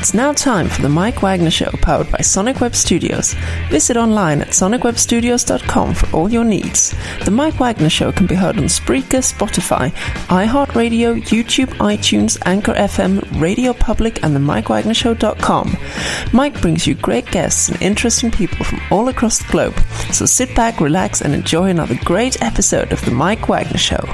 It's now time for the Mike Wagner Show, powered by Sonic Web Studios. Visit online at sonicwebstudios.com for all your needs. The Mike Wagner Show can be heard on Spreaker, Spotify, iHeartRadio, YouTube, iTunes, Anchor FM, Radio Public, and the MikeWagnerShow.com. Mike brings you great guests and interesting people from all across the globe. So sit back, relax, and enjoy another great episode of the Mike Wagner Show.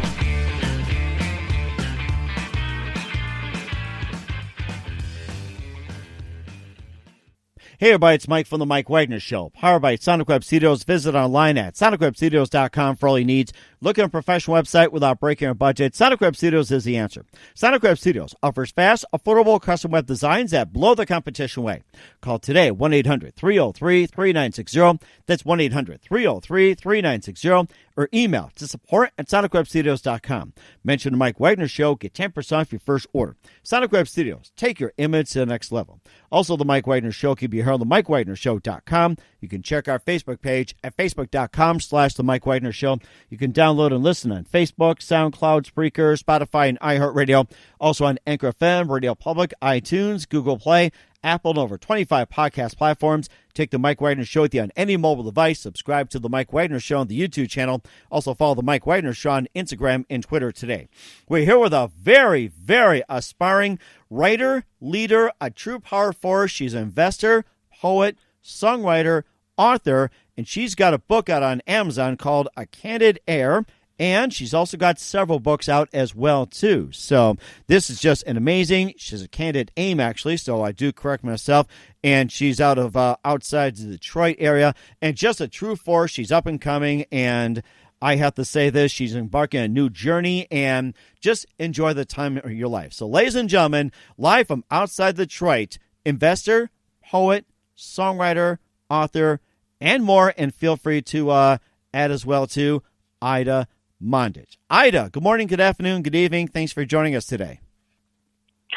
Hey everybody, it's Mike from the Mike Wagner Show, powered by Sonic Web Studios. Visit online at sonicwebstudios.com for all your needs. Look at a professional website without breaking your budget. Sonic Web Studios is the answer. Sonic Web Studios offers fast, affordable custom web designs that blow the competition away. Call today, 1-800-303-3960. That's 1-800-303-3960. Or email to support@sonicwebstudios.com. Mention the Mike Wagner Show. Get 10% off your first order. Sonic Web Studios. Take your image to the next level. Also, the Mike Wagner Show can be heard on the MikeWagnerShow.com. You can check our Facebook page at facebook.com/the Mike Wagner Show. You can download and listen on Facebook, SoundCloud, Spreaker, Spotify, and iHeartRadio. Also on Anchor FM, Radio Public, iTunes, Google Play, Apple, and over 25 podcast platforms. Take the Mike Wagner Show with you on any mobile device. Subscribe to the Mike Wagner Show on the YouTube channel. Also follow the Mike Wagner Show on Instagram and Twitter today. We're here with a very, very aspiring writer, leader, a true power force. She's an investor, poet, songwriter, author, and she's got a book out on Amazon called A Candid Air. And she's also got several books out as well, too. So this is just an amazing. She's a candid aim, actually, so I do correct myself. And she's out of outside the Detroit area. And just a true force. She's up and coming. And I have to say this. She's embarking on a new journey. And just enjoy the time of your life. So, ladies and gentlemen, live from outside Detroit, investor, poet, songwriter, author, and more. And feel free to add as well, too, Aida Mandic. Aida, good morning, good afternoon, good evening. Thanks for joining us today.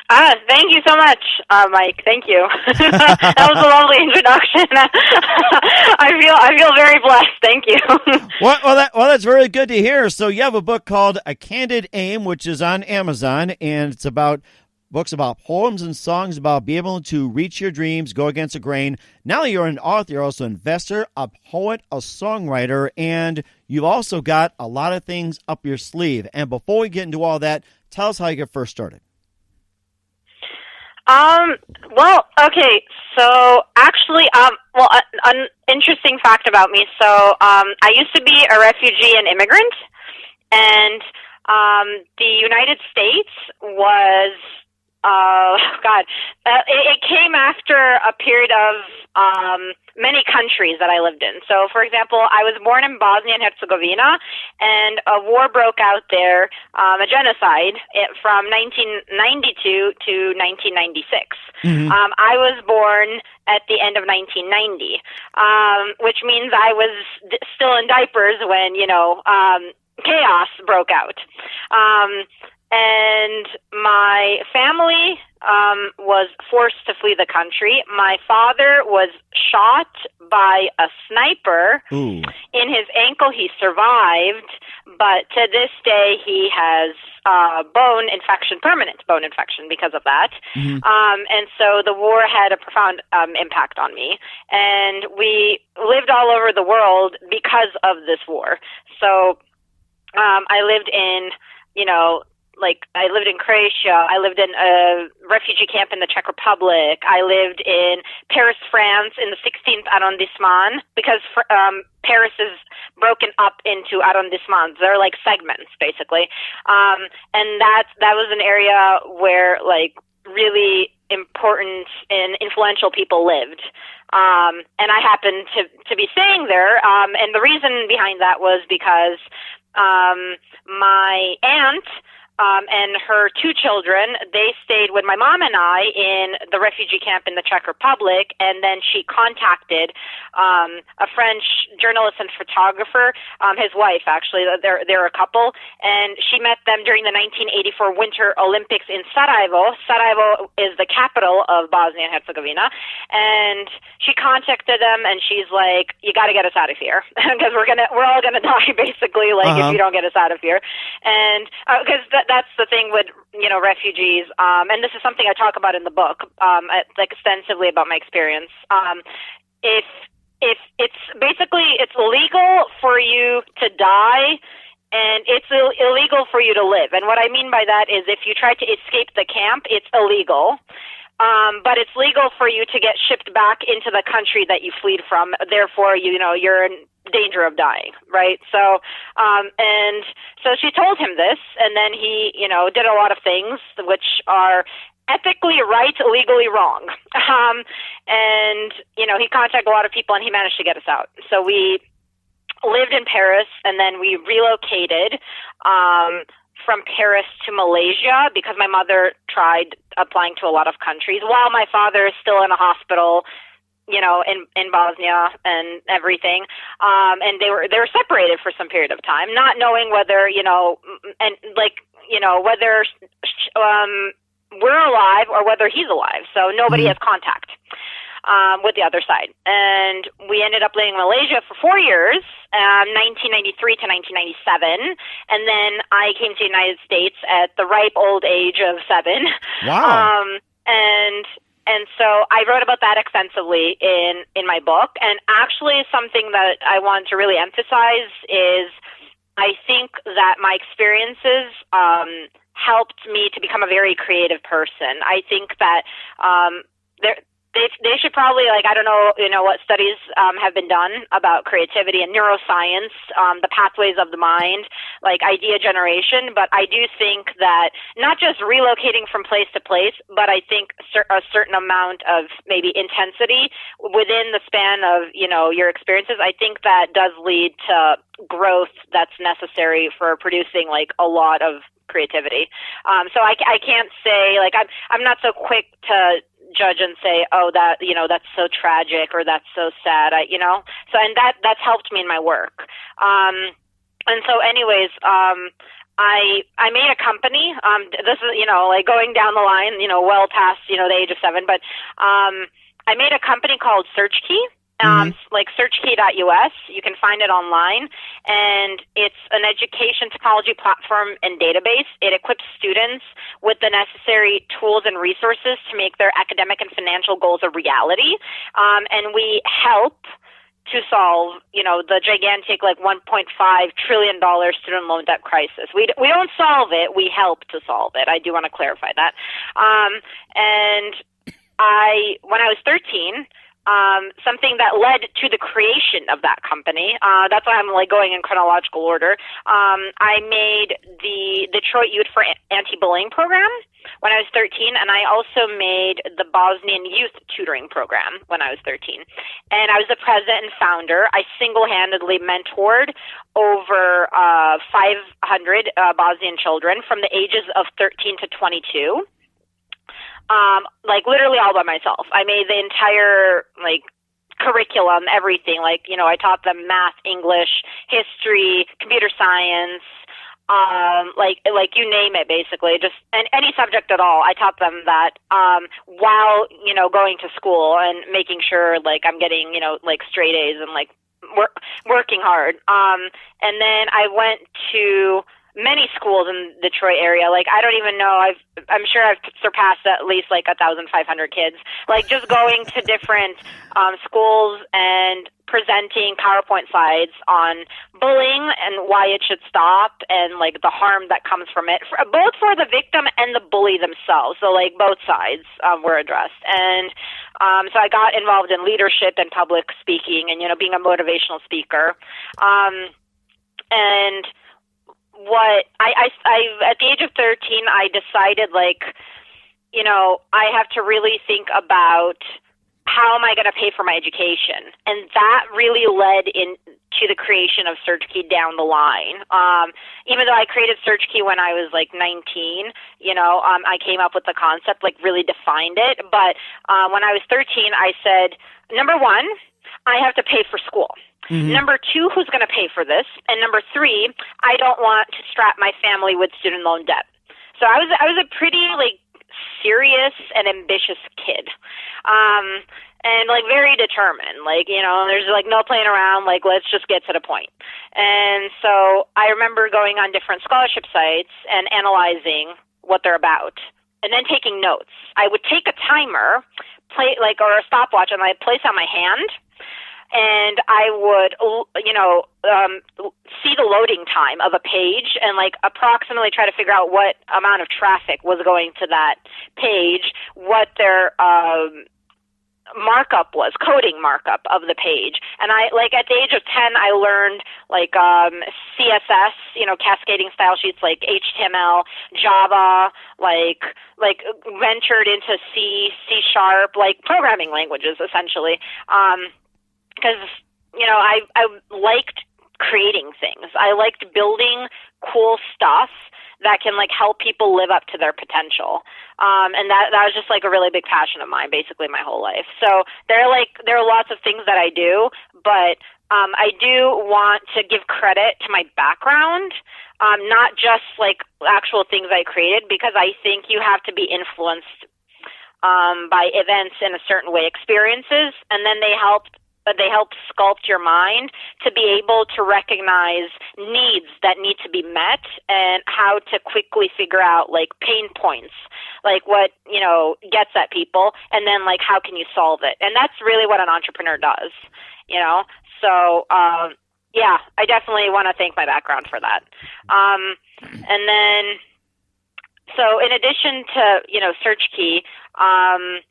Thank you so much, Mike. Thank you. That was a lovely introduction. I feel very blessed. Thank you. Well, that's very good to hear. So you have a book called A Candid Aim, which is on Amazon, and it's about books about poems and songs about being able to reach your dreams, go against the grain. Now you're an author, you're also an investor, a poet, a songwriter, and you've also got a lot of things up your sleeve. And before we get into all that, tell us how you got first started. Well, okay, so actually, an interesting fact about me. So, I used to be a refugee and immigrant, and, the United States was, it came after a period of, many countries that I lived in. So, for example, I was born in Bosnia and Herzegovina, and a war broke out there, a genocide from 1992 to 1996. Mm-hmm. I was born at the end of 1990, which means I was still in diapers when, chaos broke out. And my family was forced to flee the country. My father was shot by a sniper in his ankle. He survived, but to this day he has permanent bone infection because of that. Mm-hmm. And so the war had a profound impact on me. And we lived all over the world because of this war. So I lived in, I lived in Croatia. I lived in a refugee camp in the Czech Republic. I lived in Paris, France, in the 16th arrondissement, because Paris is broken up into arrondissements. They're like segments, basically. And that was an area where, really important and influential people lived. And I happened to be staying there. And the reason behind that was because my aunt and her two children, they stayed with my mom and I in the refugee camp in the Czech Republic, and then she contacted a French journalist and photographer, his wife, actually. They're a couple, and she met them during the 1984 Winter Olympics in Sarajevo. Sarajevo is the capital of Bosnia and Herzegovina, and she contacted them, and she's like, "You got to get us out of here, because we're all gonna die, basically, if you don't get us out of here." And because that's the thing with, refugees. And this is something I talk about in the book, extensively about my experience. If it's basically, it's illegal for you to die, and it's illegal for you to live. And what I mean by that is if you try to escape the camp, it's illegal. But it's legal for you to get shipped back into the country that you fled from. Therefore, you're in danger of dying, right? So, and so she told him this, and then he, did a lot of things which are ethically right, legally wrong. And, he contacted a lot of people, and he managed to get us out. So we lived in Paris, and then we relocated from Paris to Malaysia because my mother tried applying to a lot of countries while my father is still in a hospital, in Bosnia and everything. And they were separated for some period of time, not knowing whether, whether we're alive or whether he's alive. So nobody has contact with the other side. And we ended up living in Malaysia for 4 years, 1993 to 1997. And then I came to the United States at the ripe old age of 7. Wow. And so I wrote about that extensively in my book. And actually something that I want to really emphasize is I think that my experiences helped me to become a very creative person. I think that they should probably, I don't know, what studies have been done about creativity and neuroscience, the pathways of the mind, idea generation. But I do think that not just relocating from place to place, but I think a certain amount of maybe intensity within the span of, your experiences, I think that does lead to growth that's necessary for producing a lot of creativity. So I can't say, I'm not so quick to judge and say, oh, that, that's so tragic or that's so sad, so, and that's helped me in my work. And so anyways, I made a company, this is, going down the line, well past, the age of 7, but, I made a company called SearchKey. SearchKey.us. You can find it online, and it's an education technology platform and database. It equips students with the necessary tools and resources to make their academic and financial goals a reality. And we help to solve, the gigantic, $1.5 trillion student loan debt crisis. We don't solve it. We help to solve it. I do want to clarify that. And when I was 13, something that led to the creation of that company. That's why I'm going in chronological order. I made the Detroit Youth for Anti-Bullying program when I was 13, and I also made the Bosnian Youth Tutoring program when I was 13. And I was the president and founder. I single-handedly mentored over 500 Bosnian children from the ages of 13 to 22. Literally all by myself. I made the entire, curriculum, everything. I taught them math, English, history, computer science, you name it, basically. Just any subject at all. I taught them that, while, going to school and making sure, I'm getting, straight A's and, working hard. And then I went to many schools in the Detroit area. I don't even know. I'm sure I've surpassed at least 1,500 kids. Just going to different schools and presenting PowerPoint slides on bullying and why it should stop and the harm that comes from it, both for the victim and the bully themselves. So both sides were addressed. And so I got involved in leadership and public speaking and being a motivational speaker. And what I at the age of 13, I decided I have to really think about how am I going to pay for my education, and that really led into the creation of SearchKey down the line. Even though I created SearchKey when I was 19, I came up with the concept, really defined it. But when I was 13, I said, number one, I have to pay for school. Mm-hmm. Number two, who's going to pay for this? And number three, I don't want to strap my family with student loan debt. So I was a pretty serious and ambitious kid. And like very determined, like, you know, there's like no playing around, like let's just get to the point. And so I remember going on different scholarship sites and analyzing what they're about and then taking notes. I would take a timer, or a stopwatch, and I'd place on my hand, and I would, see the loading time of a page and like approximately try to figure out what amount of traffic was going to that page, what their markup was, coding markup of the page. And I, like, at the age of 10, I learned like CSS, you know, cascading style sheets, like HTML, Java, like ventured into C Sharp, like programming languages essentially. Because, you know, I liked creating things. I liked building cool stuff that can like help people live up to their potential. And that was just like a really big passion of mine, basically my whole life. So there are lots of things that I do, but I do want to give credit to my background, not just like actual things I created, because I think you have to be influenced by events in a certain way, experiences, and then they help sculpt your mind to be able to recognize needs that need to be met and how to quickly figure out like pain points, like what, you know, gets at people, and then like how can you solve it. And that's really what an entrepreneur does, you know? So, yeah, I definitely want to thank my background for that. And then, so in addition to, you know, Search Key, I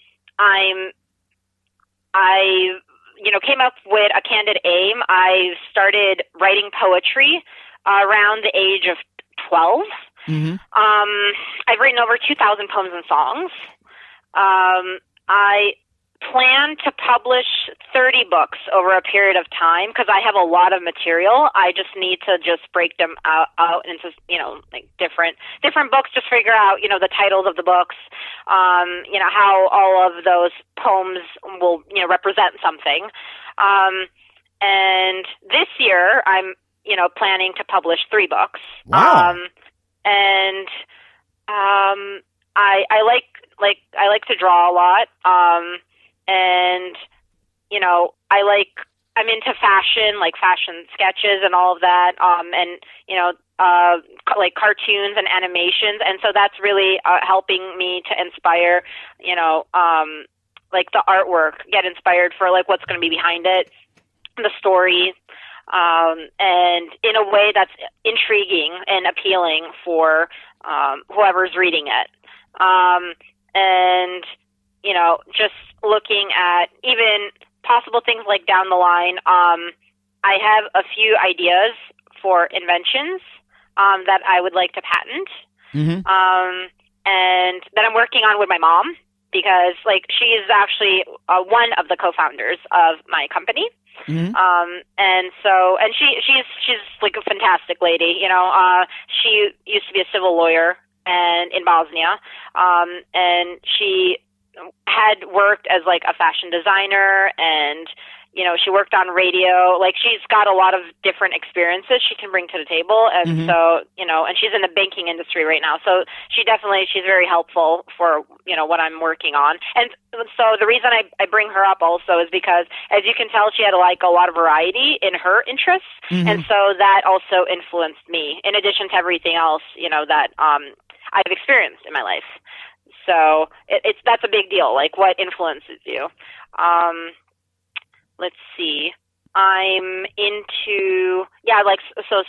came up with a candid aim. I started writing poetry around the age of 12. Mm-hmm. I've written over 2,000 poems and songs. I plan to publish 30 books over a period of time because I have a lot of material. I just need to just break them out into, you know, like different books, just figure out, you know, the titles of the books, you know, how all of those poems will, you know, represent something. And this year I'm, you know, planning to publish 3 books. Wow. I like to draw a lot. And, you know, I'm into fashion, like fashion sketches and all of that. And, you know, like cartoons and animations. And so that's really helping me to inspire, you know, like the artwork, get inspired for like what's going to be behind it, the story, and in a way that's intriguing and appealing for whoever's reading it. And, you know, just looking at even possible things like down the line, I have a few ideas for inventions that I would like to patent, and that I'm working on with my mom, because like she is actually one of the co-founders of my company. Mm-hmm. And she's like a fantastic lady, you know. She used to be a civil lawyer in Bosnia, and she had worked as like a fashion designer, and, you know, she worked on radio. Like, she's got a lot of different experiences she can bring to the table. And so, you know, and she's in the banking industry right now. So she's very helpful for, you know, what I'm working on. And so the reason I bring her up also is because, as you can tell, she had like a lot of variety in her interests. And so that also influenced me, in addition to everything else, you know, that I've experienced in my life. So that's a big deal. Like, what influences you? Let's see. I'm into,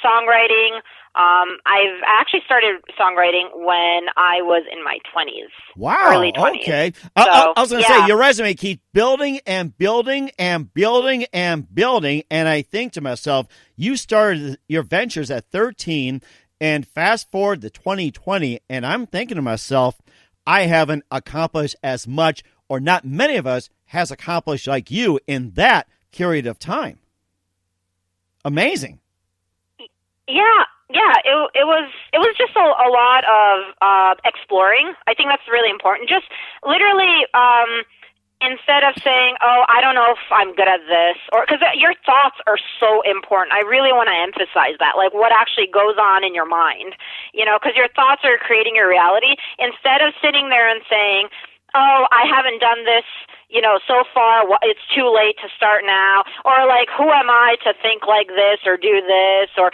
songwriting. I've actually started songwriting when I was in my 20s. Wow. Early 20s. Okay. So, I was going to say, your resume keeps building and building and building and building. And I think to myself, you started your ventures at 13 and fast forward to 2020. And I'm thinking to myself, I haven't accomplished as much, or not many of us has accomplished like you in that period of time. Amazing. Yeah. It was just a lot of exploring. I think that's really important. Just literally instead of saying, oh, I don't know if I'm good at this, or because your thoughts are so important. I really want to emphasize that, like what actually goes on in your mind, because your thoughts are creating your reality. Instead of sitting there and saying, oh, I haven't done this, so far, it's too late to start now, or like, who am I to think like this or do this, or,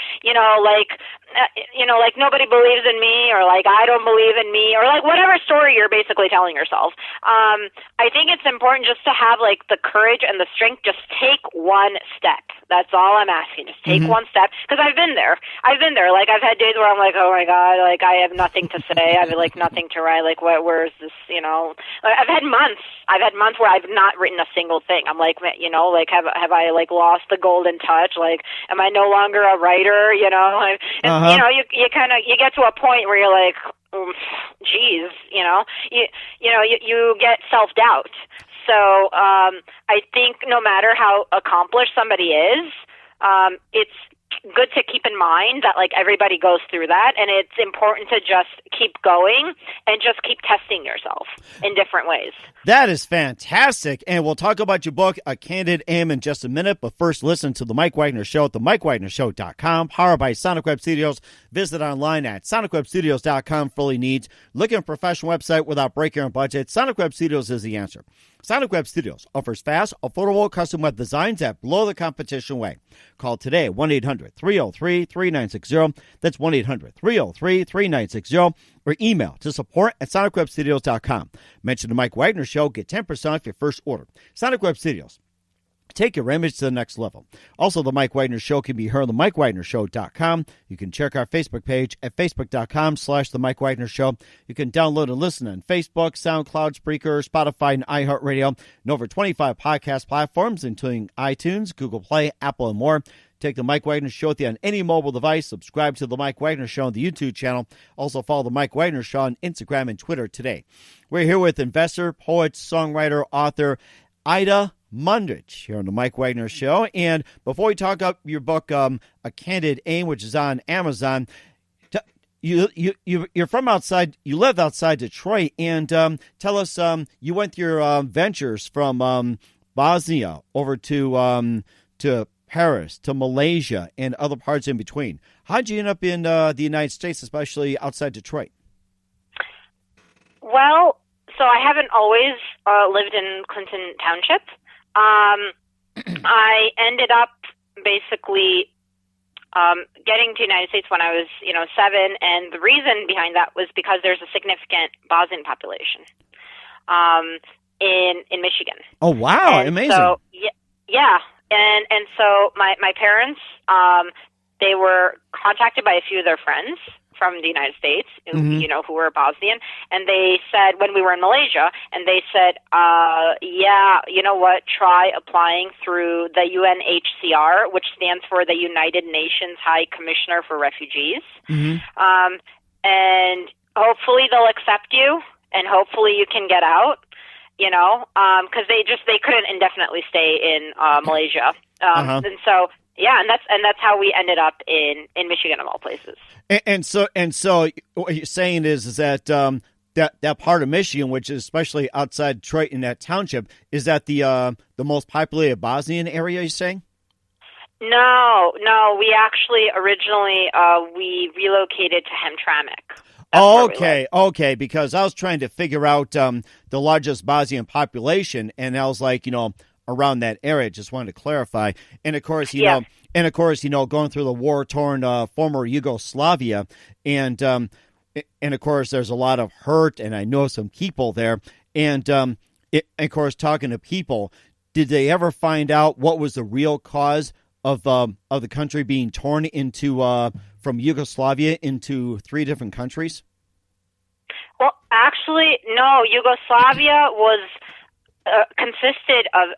like nobody believes in me, or like I don't believe in me, or like whatever story you're basically telling yourself. I think it's important just to have like the courage and the strength. Just take one step. That's all I'm asking. Just take one step, because I've been there. Like I've had days where I'm like, oh my God, like I have nothing to say. I have like nothing to write. Like where is this? I've had months where I've not written a single thing. I'm like, like have I like lost the golden touch? Like, am I no longer a writer? You get to a point where you're like, geez, you get self-doubt. So I think no matter how accomplished somebody is, it's good to keep in mind that like everybody goes through that, and it's important to just keep going and just keep testing yourself in different ways. That is fantastic. And we'll talk about your book, A Candid Aim, in just a minute. But first, listen to The Mike Wagner Show at themikewagnershow.com, powered by Sonic Web Studios. Visit online at sonicwebstudios.com for all your needs. Looking for a professional website without breaking your budget? Sonic Web Studios is the answer. Sonic Web Studios offers fast, affordable custom web designs that blow the competition away. Call today, 1-800-303-3960. That's 1-800-303-3960. Or email to support@sonicwebstudios.com. Mention the Mike Wagner Show. Get 10% off your first order. Sonic Web Studios. Take your image to the next level. Also, the Mike Wagner Show can be heard on themikewagnershow.com. You can check our Facebook page at facebook.com/The Mike Wagner Show. You can download and listen on Facebook, SoundCloud, Spreaker, Spotify, and iHeartRadio, and over 25 podcast platforms, including iTunes, Google Play, Apple, and more. Take the Mike Wagner Show with you on any mobile device. Subscribe to the Mike Wagner Show on the YouTube channel. Also follow the Mike Wagner Show on Instagram and Twitter today. We're here with investor, poet, songwriter, author, Aida Mandic here on the Mike Wagner Show. And before we talk about your book, A Candid Aim, which is on Amazon, you're from outside, you live outside Detroit, and tell us, you went through your ventures from Bosnia over to Paris, to Malaysia, and other parts in between. How'd you end up in the United States, especially outside Detroit? Well, so I haven't always lived in Clinton Township. I ended up basically getting to the United States when I was, 7, and the reason behind that was because there's a significant Bosnian population in Michigan. Oh, wow, and amazing. So, yeah. And so my parents, they were contacted by a few of their friends from the United States, who were Bosnian, and they said, when we were in Malaysia, and they said, you know what, try applying through the UNHCR, which stands for the United Nations High Commissioner for Refugees. And hopefully they'll accept you, and hopefully you can get out. Because they couldn't indefinitely stay in Malaysia, and so and that's how we ended up in Michigan of all places. And so what you're saying is that that part of Michigan, which is especially outside Detroit in that township, is that the most populated Bosnian area? You're saying? No, we actually originally we relocated to Hamtramck. Okay, because I was trying to figure out the largest Bosnian population, and I was like, around that area. Just wanted to clarify. And of course, going through the war-torn former Yugoslavia, and of course, there's a lot of hurt, and I know some people there. And of course, talking to people, did they ever find out what was the real cause of the country being torn into from Yugoslavia into 3 different countries? Well, actually, no. Yugoslavia was consisted of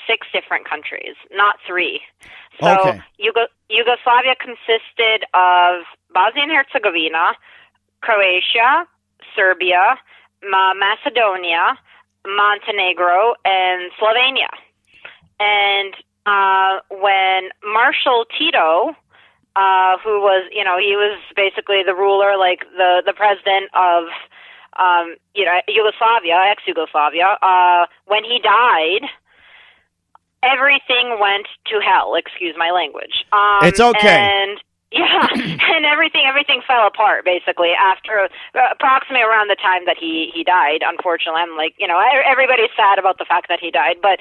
6 different countries, not 3. So Yugoslavia consisted of Bosnia and Herzegovina, Croatia, Serbia, Macedonia, Montenegro, and Slovenia. And when Marshal Tito, who was, he was basically the ruler, like the president of Yugoslavia, ex-Yugoslavia, when he died, everything went to hell. Excuse my language. It's okay. And yeah, and everything fell apart basically after approximately around the time that he died. Unfortunately, I'm like, everybody's sad about the fact that he died, but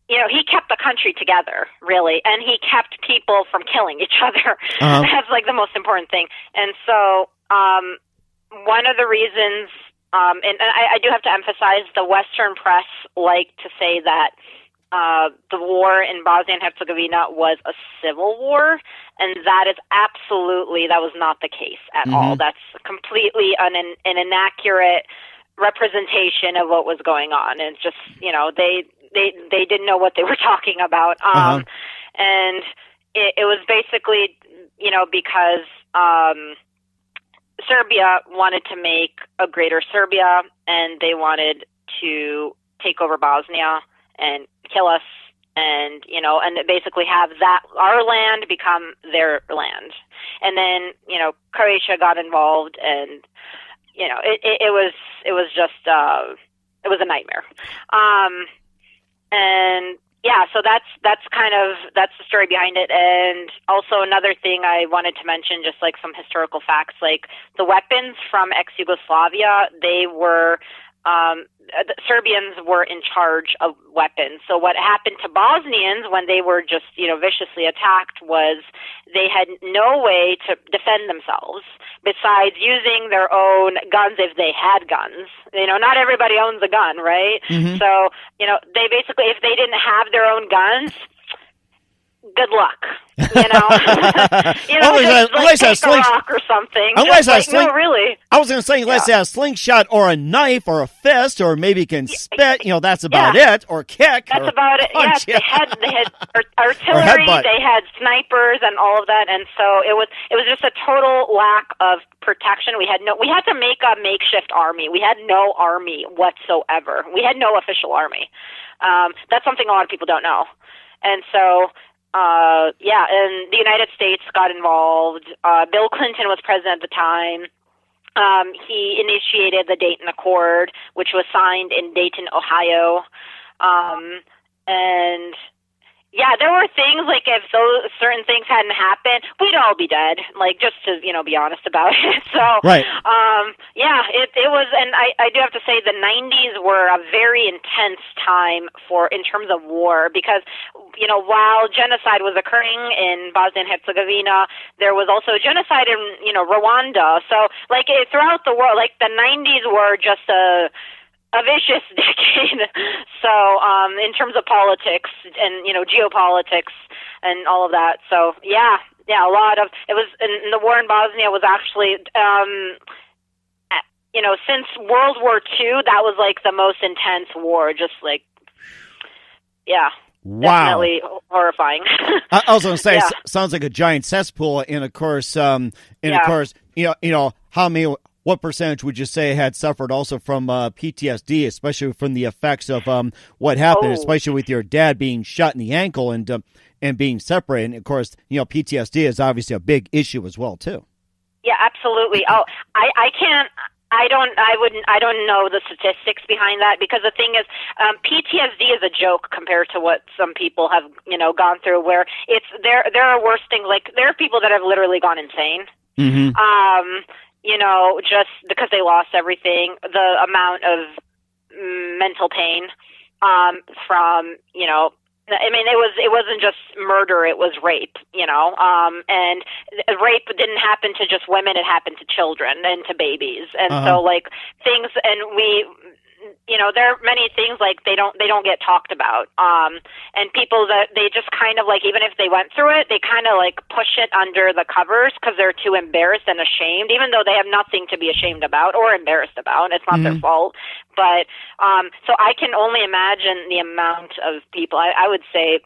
he kept the country together, really, and he kept people from killing each other. That's like the most important thing. And so, one of the reasons, and I do have to emphasize, the Western press like to say that the war in Bosnia and Herzegovina was a civil war, and that was not the case at all. That's completely an inaccurate representation of what was going on. And it's just, they didn't know what they were talking about. And it was basically, because Serbia wanted to make a greater Serbia, and they wanted to take over Bosnia and kill us, and basically have our land become their land. And then Croatia got involved, and it was just it was a nightmare. And yeah, so that's the story behind it. And also another thing I wanted to mention, just like some historical facts, like the weapons from ex-Yugoslavia, they were the Serbians were in charge of weapons. So what happened to Bosnians when they were just, viciously attacked was they had no way to defend themselves besides using their own guns if they had guns. Not everybody owns a gun, right? So, they basically, if they didn't have their own guns, good luck. Unless take a rock or something. No, really. I was going to say, unless they have a slingshot or a knife or a fist, or maybe can spit. That's about it. Or kick. That's about it. Yes, they had artillery. They had snipers and all of that, and so it was just a total lack of protection. We had to make a makeshift army. We had no army whatsoever. We had no official army. That's something a lot of people don't know, and so. And the United States got involved. Bill Clinton was president at the time. He initiated the Dayton Accord, which was signed in Dayton, Ohio. And yeah, there were things like if those certain things hadn't happened, we'd all be dead. Like, just to be honest about it. So, right. It was, and I do have to say the 90s were a very intense time in terms of war, because while genocide was occurring in Bosnia and Herzegovina, there was also genocide in Rwanda. So like throughout the world, like the 90s were just a vicious decade. So, in terms of politics and, geopolitics and all of that. So, yeah, a lot of, it was, and the war in Bosnia was actually, since World War II, that was like the most intense war, just like, yeah. Wow. Definitely horrifying. I was going to say, sounds like a giant cesspool, and of course, of course, what percentage would you say had suffered also from PTSD, especially from the effects of what happened, especially with your dad being shot in the ankle and being separated? And of course, PTSD is obviously a big issue as well, too. Yeah, absolutely. Oh, I don't know the statistics behind that, because the thing is, PTSD is a joke compared to what some people have, gone through, where there are worse things. Like, there are people that have literally gone insane. Just because they lost everything, the amount of mental pain, from, it wasn't just murder, it was rape, and rape didn't happen to just women, it happened to children and to babies. And so like things, and there are many things like they don't get talked about. And people that they just kind of like, even if they went through it, they kind of like push it under the covers because they're too embarrassed and ashamed, even though they have nothing to be ashamed about or embarrassed about. It's not their fault. But, so I can only imagine the amount of people, I would say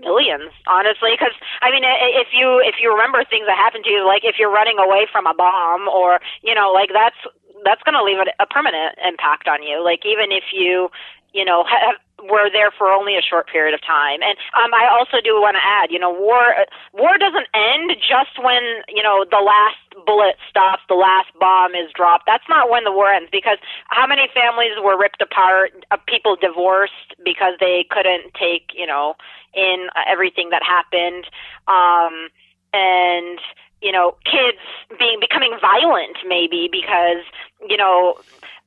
millions, honestly, because if you remember things that happened to you, like if you're running away from a bomb, or like that's going to leave a permanent impact on you. Like even if you were there for only a short period of time. And I also do want to add, war doesn't end just when, the last bullet stops, the last bomb is dropped. That's not when the war ends, because how many families were ripped apart, people divorced because they couldn't take, in everything that happened, and kids becoming violent maybe because,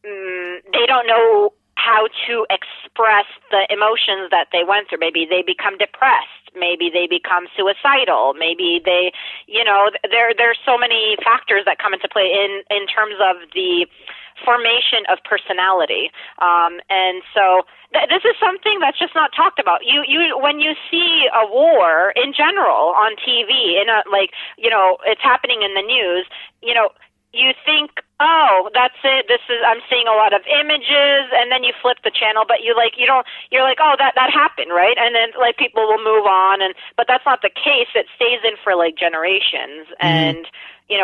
they don't know how to express the emotions that they went through. Maybe they become depressed. Maybe they become suicidal. Maybe they, there's so many factors that come into play in terms of the formation of personality. And so this is something that's just not talked about. When you see a war in general on TV, it's happening in the news, you think, oh, that's it. I'm seeing a lot of images, and then you flip the channel, but you're like, oh, that happened, right? And then people will move on, but that's not the case. It stays in for generations, and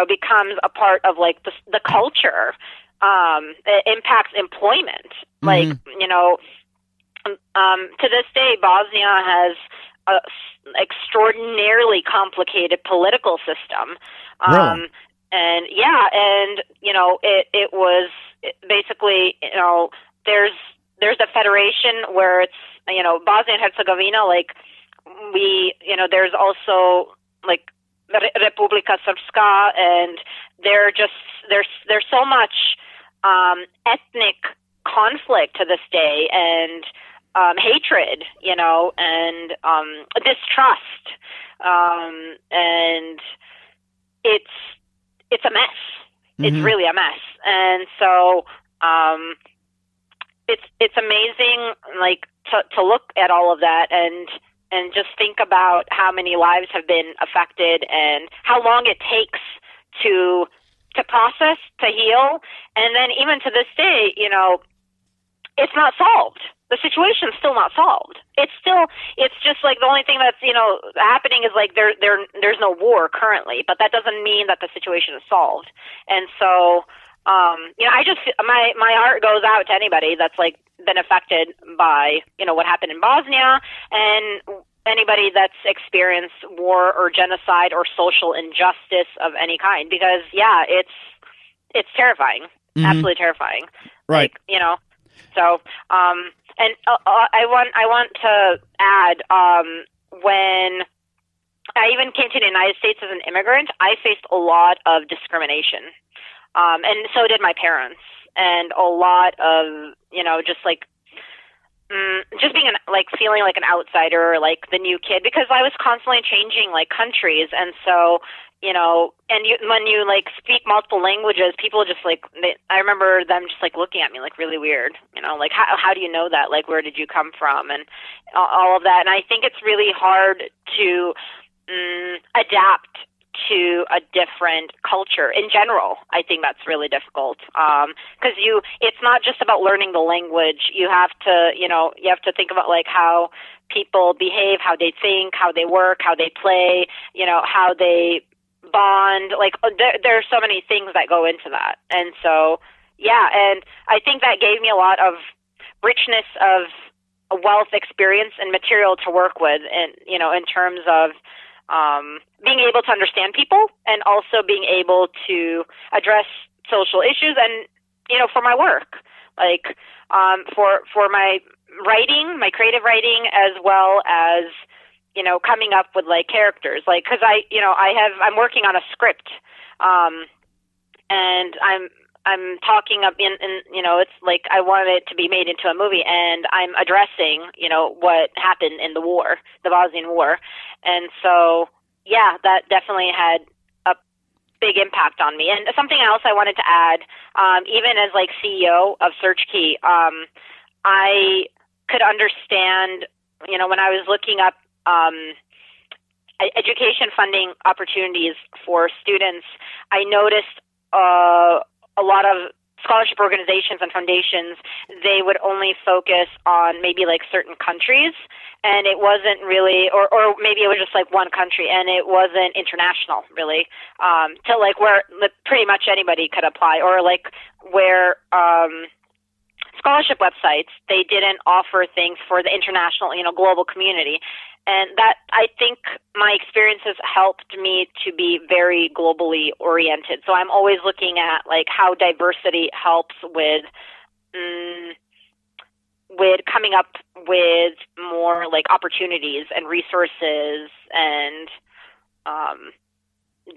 becomes a part of the culture. It impacts employment. To this day, Bosnia has a extraordinarily complicated political system. Really? And it was basically, there's a federation where it's, Bosnia and Herzegovina, there's also Republika Srpska, and there's so much ethnic conflict to this day, and hatred, and distrust, and it's a mess. Mm-hmm. It's really a mess. And so it's amazing to look at all of that and just think about how many lives have been affected and how long it takes to process, to heal. And then even to this day, it's not solved. The situation's still not solved. It's just the only thing that's, happening is there's no war currently, but that doesn't mean that the situation is solved. And so, I just, my heart goes out to anybody that's been affected by, what happened in Bosnia, and anybody that's experienced war or genocide or social injustice of any kind, because it's terrifying. Mm-hmm. Absolutely terrifying. Right. So, and I want to add, when I even came to the United States as an immigrant, I faced a lot of discrimination, and so did my parents, and a lot of just being feeling like an outsider, the new kid, because I was constantly changing countries, and so. When you speak multiple languages, people just I remember them just looking at me really weird, how do you know that? Where did you come from? And all of that. And I think it's really hard to adapt to a different culture in general. I think that's really difficult. Cause it's not just about learning the language. You have to think about how people behave, how they think, how they work, how they play, how they bond. There are so many things that go into that. And so, and I think that gave me a lot of richness of a wealth, experience, and material to work with, and in terms of being able to understand people, and also being able to address social issues, and for my work, for my writing, my creative writing, as well as coming up with characters, cause I'm working on a script, and I'm talking up in it's I want it to be made into a movie, and I'm addressing, what happened in the war, the Bosnian War. And so, that definitely had a big impact on me. And something else I wanted to add, even as CEO of SearchKey, I could understand, when I was looking up education funding opportunities for students, I noticed a lot of scholarship organizations and foundations, they would only focus on maybe certain countries, and it wasn't really, or maybe it was just one country, and it wasn't international really, to where pretty much anybody could apply, or where scholarship websites, they didn't offer things for the international, global community. And that, I think my experiences helped me to be very globally oriented. So I'm always looking at like how diversity helps with coming up with more like opportunities and resources and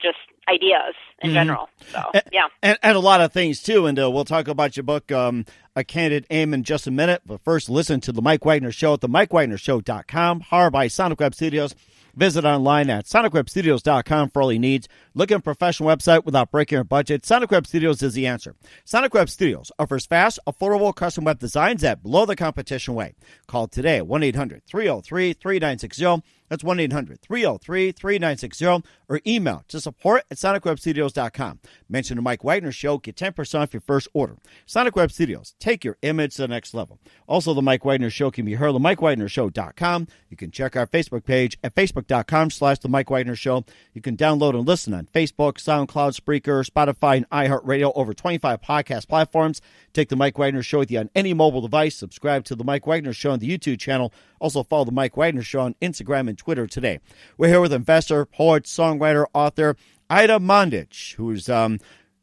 just ideas in general. So, yeah. And a lot of things, too. And we'll talk about your book, A Candid Aim, in just a minute. But first, listen to The Mike Wagner Show at themikewagnershow.com, powered by Sonic Web Studios. Visit online at sonicwebstudios.com for all your needs. Look at a professional website without breaking your budget. Sonic Web Studios is the answer. Sonic Web Studios offers fast, affordable custom web designs at below the competition way. Call today at 1-800-303-3960. That's 1-800-303-3960. Or email to support@sonicwebstudios.com. Mention the Mike Wagner Show. Get 10% off your first order. Sonic Web Studios. Take your image to the next level. Also, the Mike Wagner Show can be heard on MikeWagnerShow.com. You can check our Facebook page at Facebook.com/The Mike Wagner Show. You can download and listen on Facebook, SoundCloud, Spreaker, Spotify, and iHeartRadio, over 25 podcast platforms. Take the Mike Wagner Show with you on any mobile device. Subscribe to the Mike Wagner Show on the YouTube channel. Also follow the Mike Wagner Show on Instagram and Twitter today. We're here with investor, poet, songwriter, author Aida Mandic, who's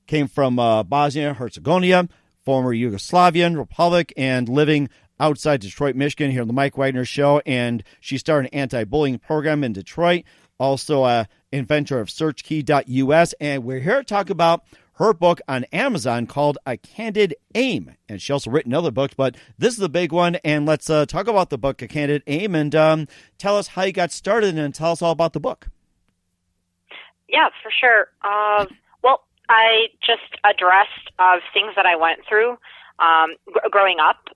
came from Bosnia, Herzegovina, former Yugoslavian Republic, and living outside Detroit, Michigan, here on the Mike Wagner Show. And she started an anti-bullying program in Detroit. Also, inventor of SearchKey.us. And we're here to talk about her book on Amazon called A Candid Aim. And she also written other books, but this is the big one. And let's talk about the book, A Candid Aim, and tell us how you got started and tell us all about the book. Yeah, for sure. Well, I just addressed things that I went through growing up.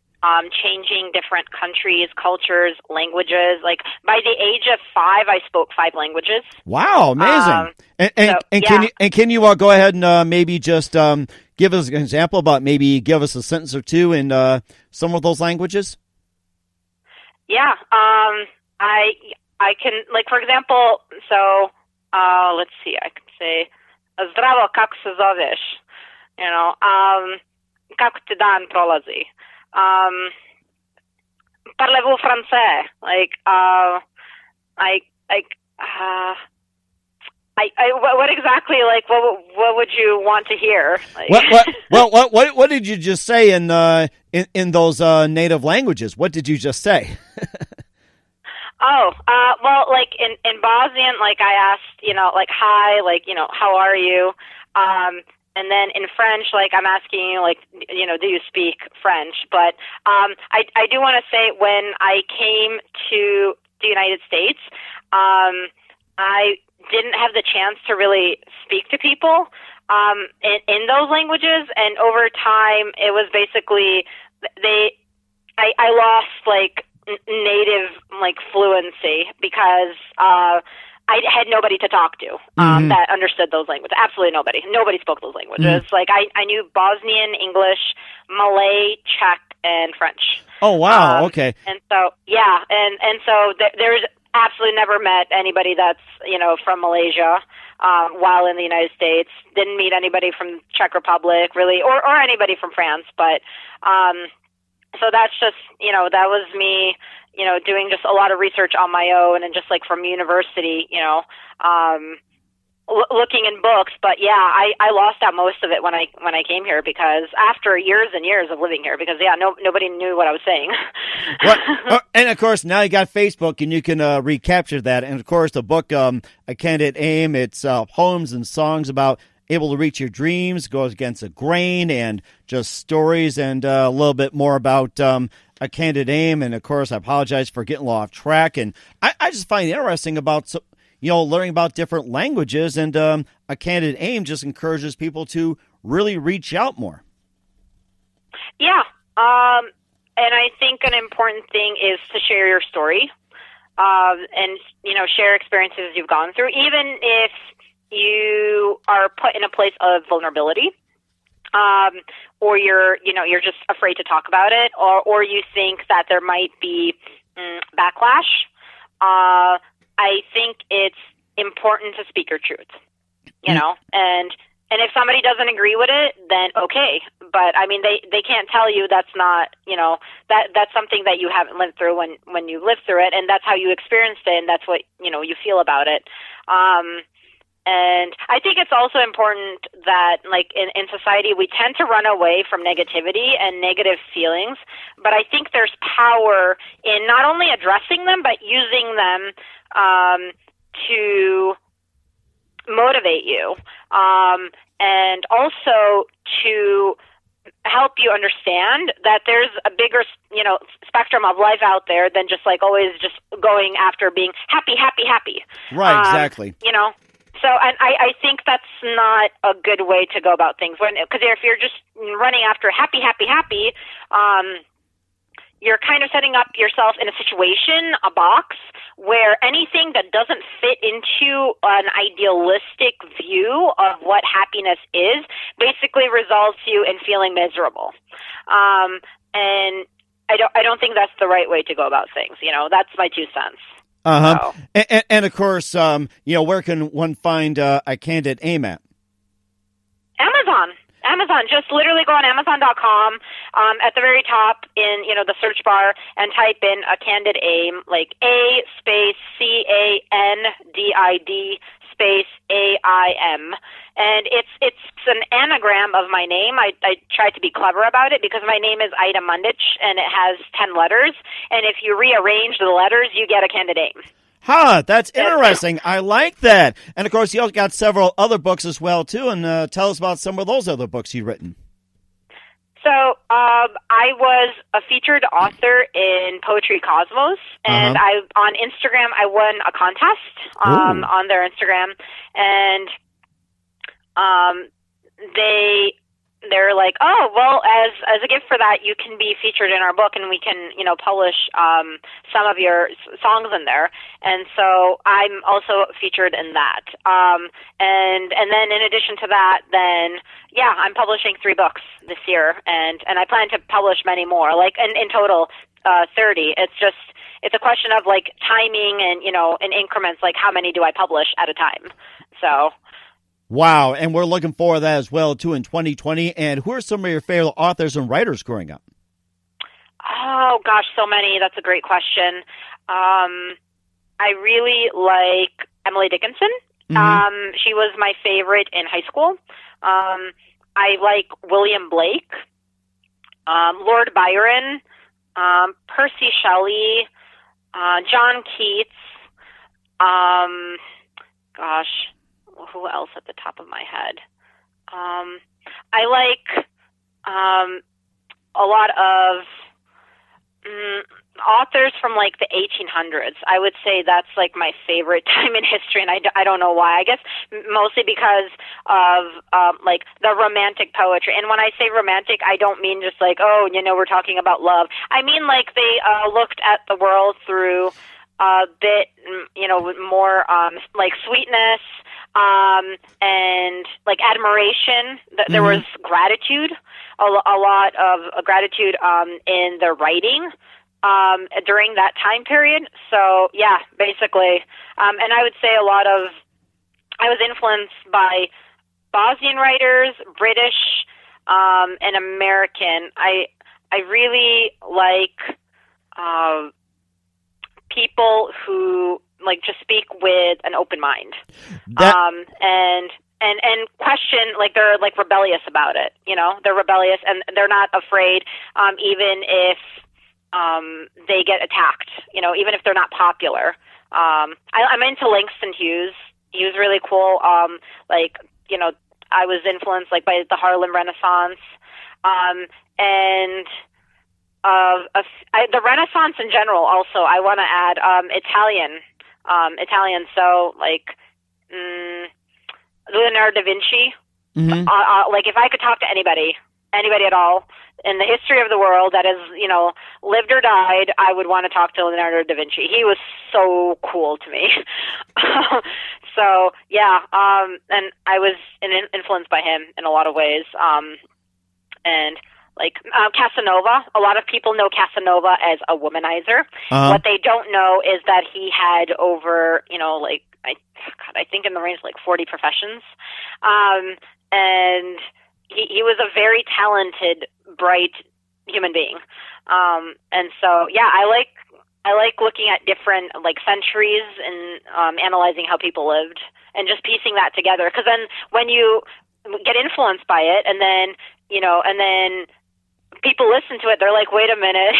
Changing different countries, cultures, languages. Like by the age of 5, I spoke 5 languages. Wow, amazing! Can you go ahead and maybe just give us an example about maybe give us a sentence or two in some of those languages? Yeah, I can, like, for example. So let's see. I can say "Zdravo, kak se zoveš?" Kako ti dan prolazi? Parlez-vous français? What exactly? Like, what would you want to hear? Like, what did you just say in those native languages? What did you just say? Well, like in Bosnian, like I asked, like hi, like how are you? And then in French, like I'm asking you, like, do you speak French? But I do want to say when I came to the United States, I didn't have the chance to really speak to people in those languages. And over time, it was basically I lost like native like fluency because I had nobody to talk to that understood those languages. Absolutely nobody. Nobody spoke those languages. Like I knew Bosnian, English, Malay, Czech, and French. Oh wow! Okay. And so and so there's absolutely never met anybody that's from Malaysia while in the United States. Didn't meet anybody from Czech Republic really, or anybody from France. But so that's just that was me. Doing just a lot of research on my own and just like from university, looking in books. But yeah, I lost out most of it when I came here because after years and years of living here, because nobody knew what I was saying. And of course now you got Facebook and you can recapture that. And of course the book, A Candid Aim, it's poems and songs about able to reach your dreams, goes against the grain, and just stories and a little bit more about A Candid Aim. And of course, I apologize for getting a little off track. And I just find it interesting about learning about different languages, and A Candid Aim just encourages people to really reach out more. Yeah, and I think an important thing is to share your story, and share experiences you've gone through, even if you are put in a place of vulnerability, or you're just afraid to talk about it, or you think that there might be backlash. I think it's important to speak your truth, and if somebody doesn't agree with it, then okay, but I mean, they can't tell you that's not, that's something that you haven't lived through when you live through it, and that's how you experienced it, and that's what, you feel about it. And I think it's also important that, like, in society, we tend to run away from negativity and negative feelings, but I think there's power in not only addressing them, but using them to motivate you, and also to help you understand that there's a bigger, spectrum of life out there than just like always just going after being happy. Right, exactly. So, and I think that's not a good way to go about things. Because if you're just running after happy, you're kind of setting up yourself in a situation, a box, where anything that doesn't fit into an idealistic view of what happiness is basically results you in feeling miserable. And I don't think that's the right way to go about things. That's my 2 cents. Uh-huh. So. And of course, where can one find a candid aim at? Amazon. Just literally go on Amazon.com, at the very top in, the search bar, and type in a candid aim, like A space CANDID space AIM. And it's an anagram of my name. I tried to be clever about it because my name is Aida Mandic, and it has 10 letters. And if you rearrange the letters, you get a candid aim. Huh, that's interesting. I like that. And, of course, you also got several other books as well, too, and tell us about some of those other books you've written. So I was a featured author in Poetry Cosmos, and on Instagram I won a contest on their Instagram, and they're like, oh, well, as a gift for that, you can be featured in our book, and we can, publish some of your songs in there. And so I'm also featured in that. And then in addition to that, I'm publishing 3 books this year, and I plan to publish many more, like in total 30. It's a question of like timing and, in increments, like how many do I publish at a time. So. Wow, and we're looking forward to that as well, too, in 2020. And who are some of your favorite authors and writers growing up? Oh, gosh, so many. That's a great question. I really like Emily Dickinson. Mm-hmm. She was my favorite in high school. I like William Blake, Lord Byron, Percy Shelley, John Keats, who else at the top of my head? I like a lot of authors from like the 1800s. I would say that's like my favorite time in history, and I don't know why. I guess mostly because of like the romantic poetry. And when I say romantic, I don't mean just like, we're talking about love. I mean like they looked at the world through a bit, more like sweetness, and like admiration. There was gratitude, a lot of gratitude in their writing during that time period. So yeah, basically, and I would say I was influenced by Bosnian writers, British, and American. I really like people who like just speak with an open mind, and question, like they're like rebellious about it. They're rebellious and they're not afraid, even if they get attacked. Even if they're not popular. I'm into Langston Hughes. He was really cool. I was influenced like by the Harlem Renaissance, and the Renaissance in general. Also, I want to add Italian. So like Leonardo Da Vinci. Mm-hmm. Like if I could talk to anybody at all in the history of the world that has, lived or died, I would want to talk to Leonardo Da Vinci. He was so cool to me. So yeah, and I was influenced by him in a lot of ways. And like Casanova, a lot of people know Casanova as a womanizer. Uh-huh. What they don't know is that he had over, I think in the range of like 40 professions. And he he was a very talented, bright human being. And so, yeah, I like looking at different like centuries and analyzing how people lived and just piecing that together. Because then when you get influenced by it, and then people listen to it, they're like, wait a minute,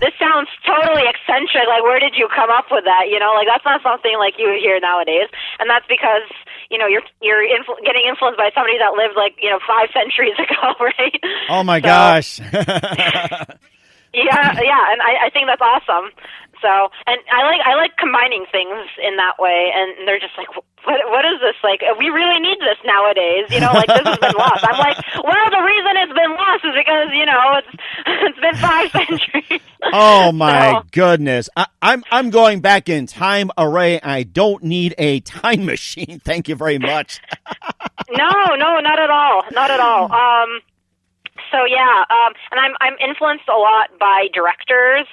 this sounds totally eccentric. Like, where did you come up with that? Like, that's not something like you would hear nowadays. And that's because, you're getting influenced by somebody that lived like, 5 centuries ago, right? Oh my gosh. Yeah. And I think that's awesome. So, and I like combining things in that way, and they're just like, what is this? Like, we really need this nowadays, like this has been lost. I'm like, well, the reason it's been lost is because, it's been 5 centuries. Oh my goodness. I'm going back in time array. I don't need a time machine. Thank you very much. No, not at all. Not at all. So yeah, and I'm influenced a lot by directors,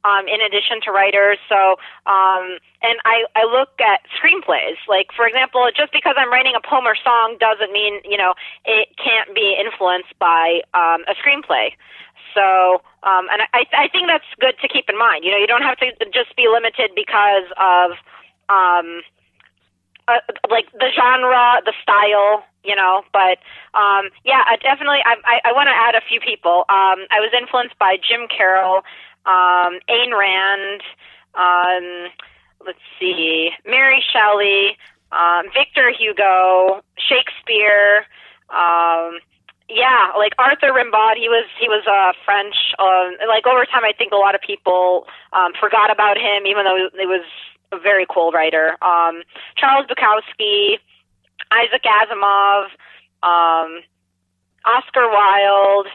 in addition to writers. So, and I look at screenplays. Like, for example, just because I'm writing a poem or song doesn't mean, it can't be influenced by a screenplay. So, and I think that's good to keep in mind. You don't have to just be limited because of, like the genre, the style, but, yeah, I want to add a few people. I was influenced by Jim Carroll, Ayn Rand, let's see, Mary Shelley, Victor Hugo, Shakespeare, yeah, like Arthur Rimbaud. He was French. Like, over time, I think a lot of people forgot about him, even though he was a very cool writer. Charles Bukowski, Isaac Asimov, Oscar Wilde.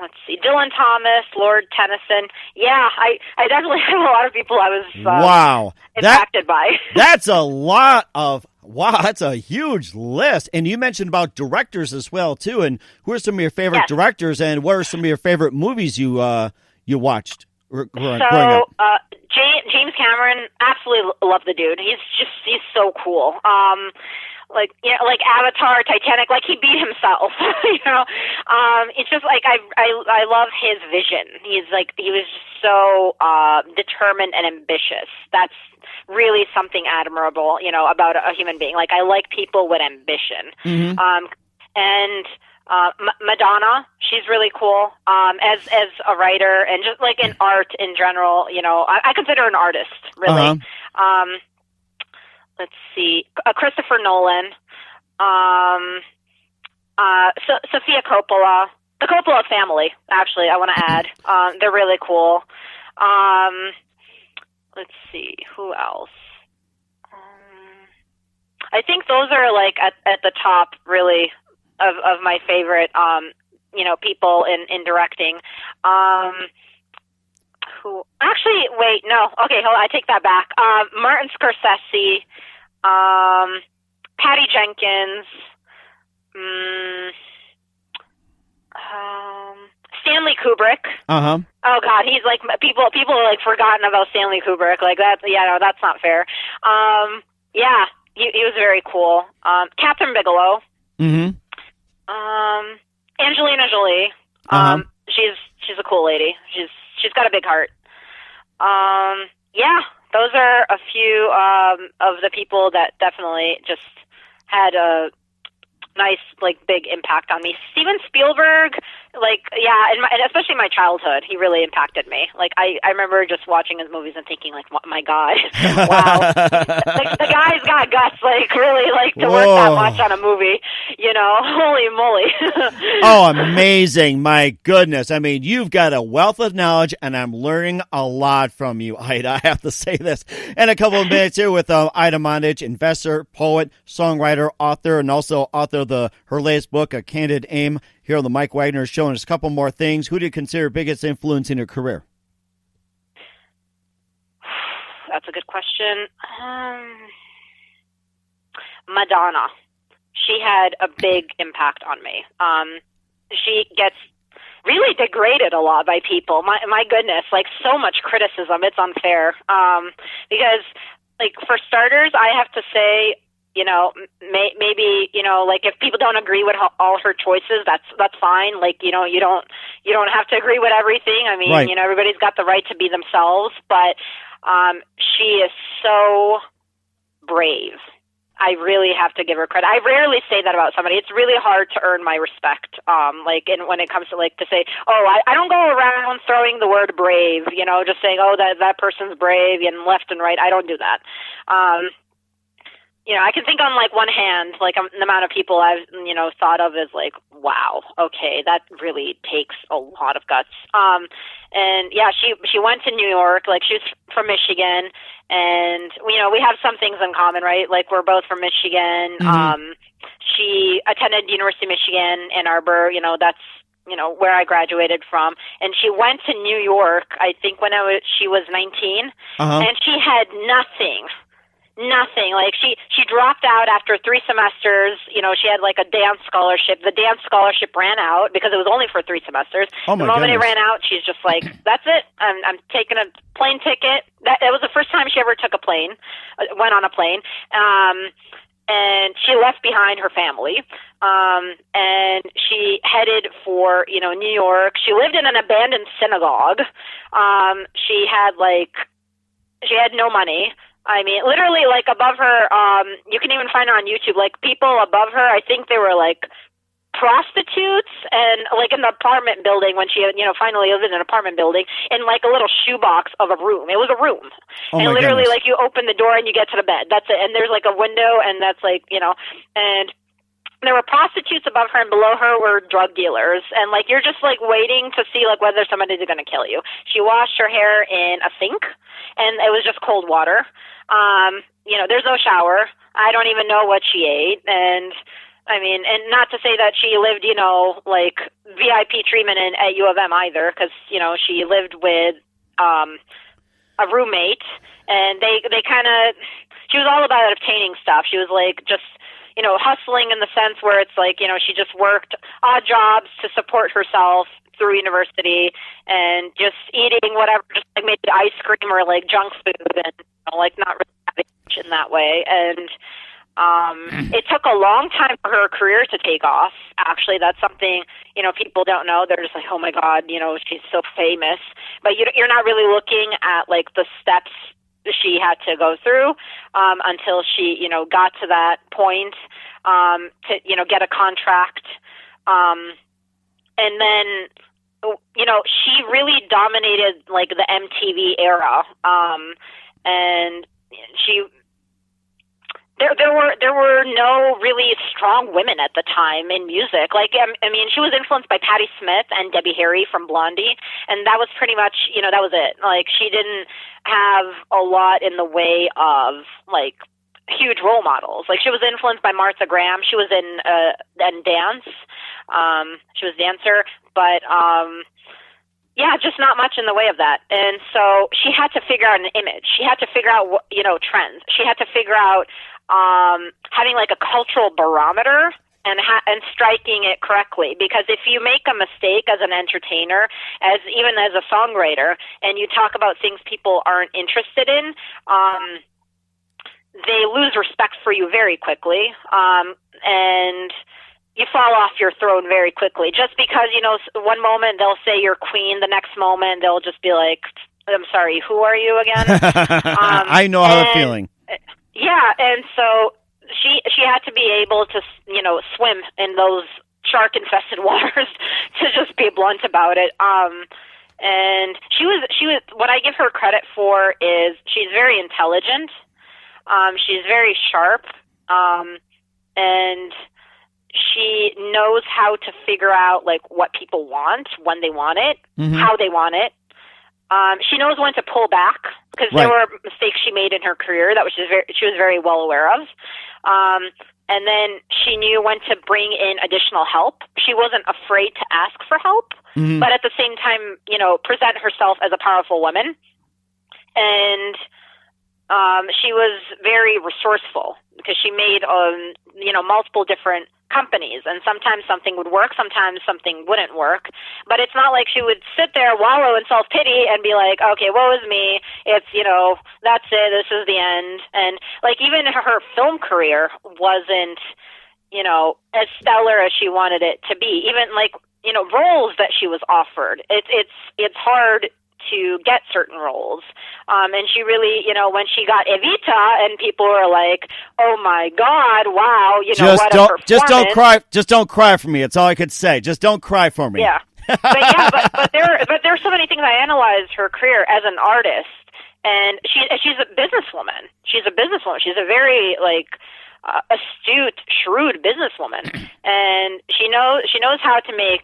Let's see, Dylan Thomas, Lord Tennyson. Yeah, I definitely have a lot of people I was impacted by. That's a lot of that's a huge list. And you mentioned about directors as well too. And who are some of your favorite directors, and what are some of your favorite movies you watched growing up? James Cameron, absolutely love the dude. He's so cool. Like Avatar, Titanic, like he beat himself, it's just like, I love his vision. He was so, determined and ambitious. That's really something admirable, about a human being. Like, I like people with ambition. Mm-hmm. And Madonna, she's really cool, as a writer, and just like in art in general, I consider her an artist, really. Uh-huh. Let's see, Christopher Nolan, Sofia Coppola, the Coppola family, actually, I want to add. They're really cool. Let's see, who else? I think those are like at the top, really, of my favorite, people in directing. Who? Actually, wait, no. Okay, hold on, I take that back. Martin Scorsese, Patty Jenkins, Stanley Kubrick. Uh-huh. Oh God, he's like, people are like forgotten about Stanley Kubrick. Like, that, no, that's not fair. Yeah, he was very cool. Catherine Bigelow. Mm-hmm. Angelina Jolie. Uh-huh. She's a cool lady. She's got a big heart. Yeah, those are a few of the people that definitely just had a nice, like, big impact on me. Steven Spielberg, like, yeah, and especially in my childhood, he really impacted me. Like, I remember just watching his movies and thinking, like, my God, wow. Like, the guy's got guts, like, really, like, to work that much on a movie, holy moly. Oh, amazing. My goodness. I mean, you've got a wealth of knowledge, and I'm learning a lot from you, Aida. I have to say this. And a couple of minutes here with Aida Mandic, investor, poet, songwriter, author, and also author of her latest book, A Candid Aim, here on the Mike Wagner Show. And just a couple more things. Who do you consider biggest influence in your career? That's a good question. Madonna. She had a big impact on me. She gets really degraded a lot by people. My goodness, like, so much criticism. It's unfair. Because, like, for starters, I have to say, maybe, like if people don't agree with all her choices, that's fine. Like, you don't have to agree with everything. I mean, right. Everybody's got the right to be themselves, but she is so brave. I really have to give her credit. I rarely say that about somebody. It's really hard to earn my respect. And when it comes to to say, I don't go around throwing the word brave, just saying, that person's brave and left and right. I don't do that. I can think on one hand, the amount of people I've, thought of as wow, okay, that really takes a lot of guts. And yeah, she went to New York, she's from Michigan, and, we have some things in common, right? We're both from Michigan. Mm-hmm. She attended University of Michigan, Ann Arbor, that's, where I graduated from. And she went to New York, I think when she was 19, and she had nothing. She dropped out after 3 semesters. She had a dance scholarship. The dance scholarship ran out because it was only for 3 semesters. Oh my the moment goodness. it ran out, she's just like, that's it. I'm taking a plane ticket. It was the first time she ever took a plane, went on a plane. And she left behind her family. And she headed for, New York. She lived in an abandoned synagogue. She had no money. I mean, literally, above her, you can even find her on YouTube, people above her, I think they were, prostitutes, and, in the apartment building when she, finally lived in an apartment building, in, a little shoebox of a room. It was a room. Oh, and my literally, goodness. you open the door and you get to the bed. That's it. And there's, a window, and that's, and there were prostitutes above her, and below her were drug dealers. And, you're just, waiting to see, whether somebody's going to kill you. She washed her hair in a sink, and it was just cold water. There's no shower. I don't even know what she ate. And, I mean, and not to say that she lived, VIP treatment at U of M either, because, she lived with a roommate, and they kind of, she was all about obtaining stuff. She was, just, hustling in the sense where it's she just worked odd jobs to support herself through university, and just eating whatever, just maybe ice cream or junk food, and not really having much in that way. And it took a long time for her career to take off. Actually, that's something people don't know. They're just oh my God, she's so famous, but you're not really looking at the steps she had to go through until she got to that point to get a contract, and then she really dominated the MTV era, and there were no really strong women at the time in music. I mean, she was influenced by Patti Smith and Debbie Harry from Blondie, and that was pretty much, that was it. She didn't have a lot in the way of, huge role models. She was influenced by Martha Graham. She was in dance. She was a dancer, but, yeah, just not much in the way of that. And so she had to figure out an image. She had to figure out, trends. She had to figure out having a cultural barometer and striking it correctly. Because if you make a mistake as an entertainer, even as a songwriter, and you talk about things people aren't interested in, they lose respect for you very quickly. And you fall off your throne very quickly. Just because, one moment they'll say you're queen, the next moment they'll just be like, I'm sorry, who are you again? I know how the feeling. Yeah, and so she had to be able to, swim in those shark-infested waters, to just be blunt about it. And she was. What I give her credit for is she's very intelligent. She's very sharp, and she knows how to figure out what people want, when they want it, how they want it. She knows when to pull back, because there were mistakes she made in her career that she was very well aware of. And then she knew when to bring in additional help. She wasn't afraid to ask for help, but at the same time, present herself as a powerful woman. And she was very resourceful, because she made multiple different companies, and sometimes something would work, sometimes something wouldn't work. But it's not like she would sit there, wallow in self-pity, and be like, okay, woe is me, it's, that's it, this is the end. And, like, even her film career wasn't, as stellar as she wanted it to be. Even, like, roles that she was offered, it's hard to get certain roles. And she really, when she got Evita, and people were like, "Oh my God, wow, what a performance." Just don't cry for me. That's all I could say. Just don't cry for me. Yeah, but there are so many things. I analyzed her career as an artist, and she's a businesswoman. She's a very astute, shrewd businesswoman, and she knows how to make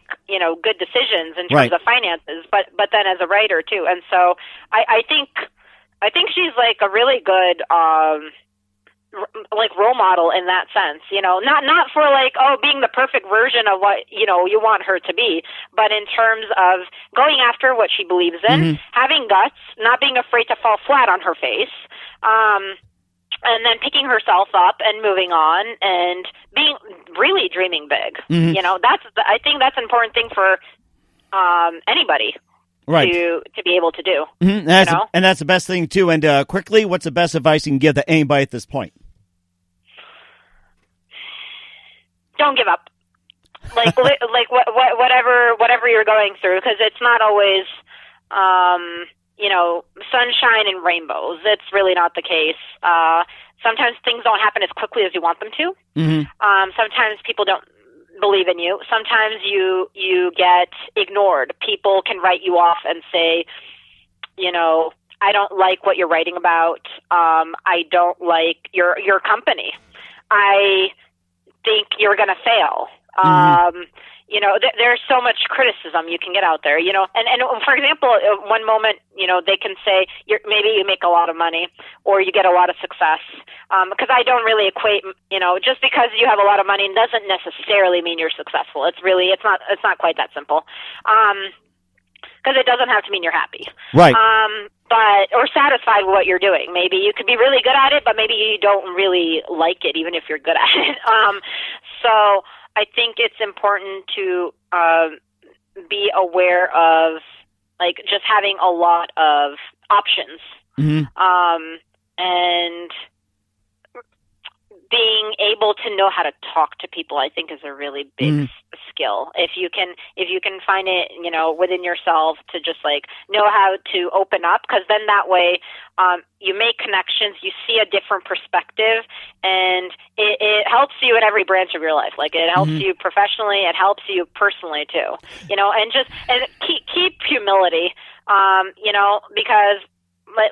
good decisions in terms of finances, but then as a writer too. And so I think she's like a really good role model in that sense. Not for being the perfect version of what you want her to be, but in terms of going after what she believes in, having guts, not being afraid to fall flat on her face. And then picking herself up and moving on and really dreaming big. I think that's an important thing for anybody to be able to do. And that's the best thing too. And quickly, what's the best advice you can give to anybody at this point? Don't give up. Whatever you're going through, because it's not always sunshine and rainbows. It's really not the case. Sometimes things don't happen as quickly as you want them to. Sometimes people don't believe in you. Sometimes you get ignored. People can write you off and say, I don't like what you're writing about. I don't like your company. I think you're going to fail. There's so much criticism you can get out there, and for example, one moment, they can say maybe you make a lot of money or you get a lot of success. Because I don't really equate, just because you have a lot of money doesn't necessarily mean you're successful. It's not quite that simple. Because it doesn't have to mean you're happy. Right. Or satisfied with what you're doing. Maybe you could be really good at it, but maybe you don't really like it, even if you're good at it. So I think it's important to be aware of just having a lot of options, and being able to know how to talk to people, I think, is a really big skill. If you can find it, within yourself to just know how to open up, because then that way you make connections, you see a different perspective, and it helps you in every branch of your life. It helps you professionally, it helps you personally too. And keep humility, because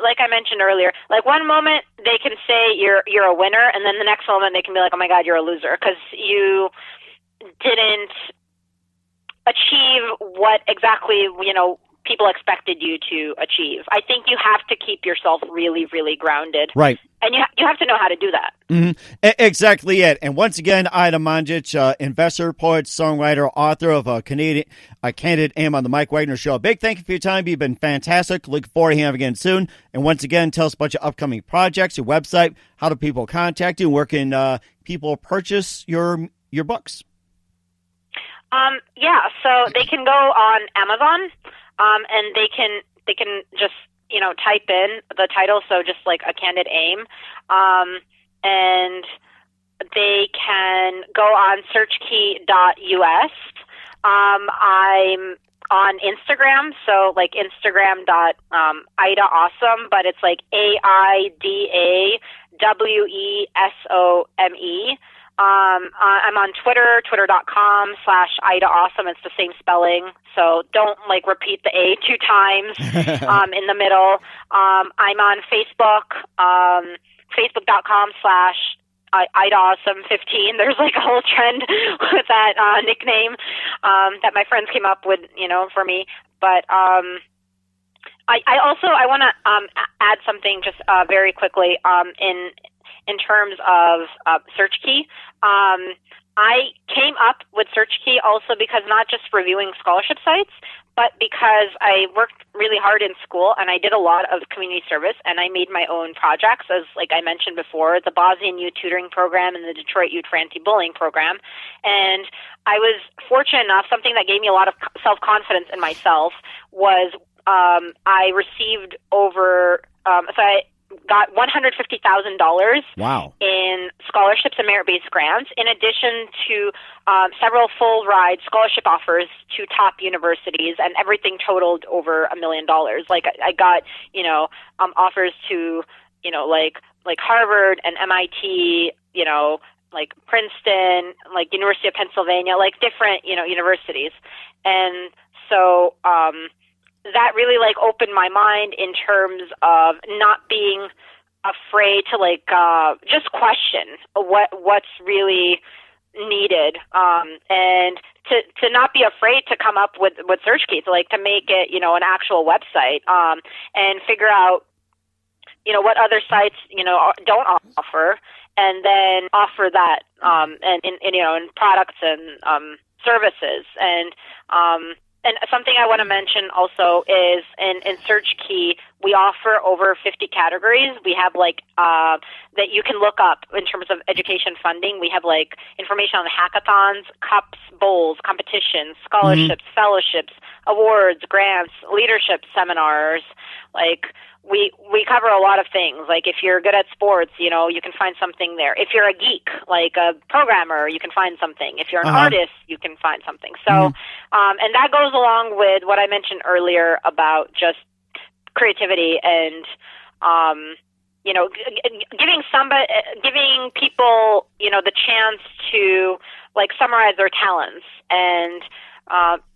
like I mentioned earlier, one moment they can say you're a winner, and then the next moment they can be like, oh my God, you're a loser, because you didn't achieve what exactly people expected you to achieve. I think you have to keep yourself really, really grounded. Right. And you have to know how to do that. Exactly it. And once again, Aida Mandic, investor, poet, songwriter, author of a Candid Am on the Mike Wagner Show. Big thank you for your time. You've been fantastic. Looking forward to having you again soon. And once again, tell us about your upcoming projects, your website, how do people contact you, and where can people purchase your books? So they can go on Amazon, and they can just type in the title, so just A Candid Aim, and they can go on searchkey.us. I'm on Instagram, so Instagram.Aida Awesome, but it's AIDAWESOME. I'm on Twitter, twitter.com/Aida Awesome. It's the same spelling, so don't repeat the A 2 times in the middle. I'm on Facebook, facebook.com/Aida Awesome 15. There's a whole trend with that nickname that my friends came up with, for me. But I want to add something just very quickly in terms of search key. I came up with search key also because not just reviewing scholarship sites, but because I worked really hard in school and I did a lot of community service and I made my own projects, as like I mentioned before, the Bosnian Youth Tutoring Program and the Detroit Youth for Anti-Bullying Program. And I was fortunate enough, something that gave me a lot of self-confidence in myself was I received so I got $150,000 wow. in scholarships and merit-based grants, in addition to several full-ride scholarship offers to top universities, and everything totaled over $1 million. Like I got, offers to, like Harvard and MIT, like Princeton, like University of Pennsylvania, like different, universities. And so that really like opened my mind in terms of not being afraid to just question what's really needed, and to not be afraid to come up with search keys, like to make it, an actual website, and figure out, what other sites, don't offer, and then offer that, and in products and services. And something I want to mention also is in Search Key, we offer over 50 categories. We have that you can look up in terms of education funding. We have information on hackathons, cups, bowls, competitions, scholarships, fellowships, awards, grants, leadership seminars. We cover a lot of things. Like if you're good at sports, you can find something there. If you're a geek, like a programmer, you can find something. If you're an artist, you can find something. So, and that goes along with what I mentioned earlier about just creativity and, giving people, the chance to summarize their talents and,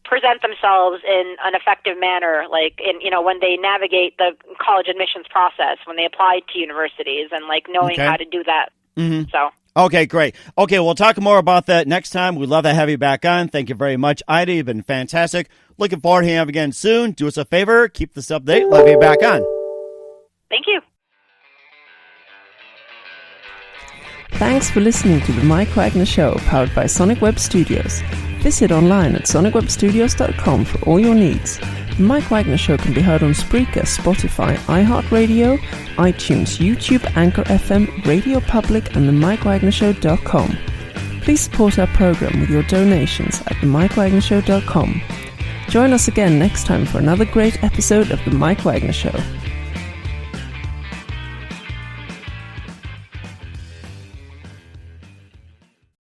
present themselves in an effective manner, when they navigate the college admissions process, when they apply to universities, and knowing how to do that. So. Okay, great. Okay, we'll talk more about that next time. We'd love to have you back on. Thank you very much, Aida. You've been fantastic. Looking forward to having you again soon. Do us a favor. Keep this update. Love you back on. Thank you. Thanks for listening to the Mike Wagner Show, powered by Sonic Web Studios. Visit online at sonicwebstudios.com for all your needs. The Mike Wagner Show can be heard on Spreaker, Spotify, iHeartRadio, iTunes, YouTube, Anchor FM, Radio Public, and themikewagnershow.com. Please support our program with your donations at themikewagnershow.com. Join us again next time for another great episode of The Mike Wagner Show.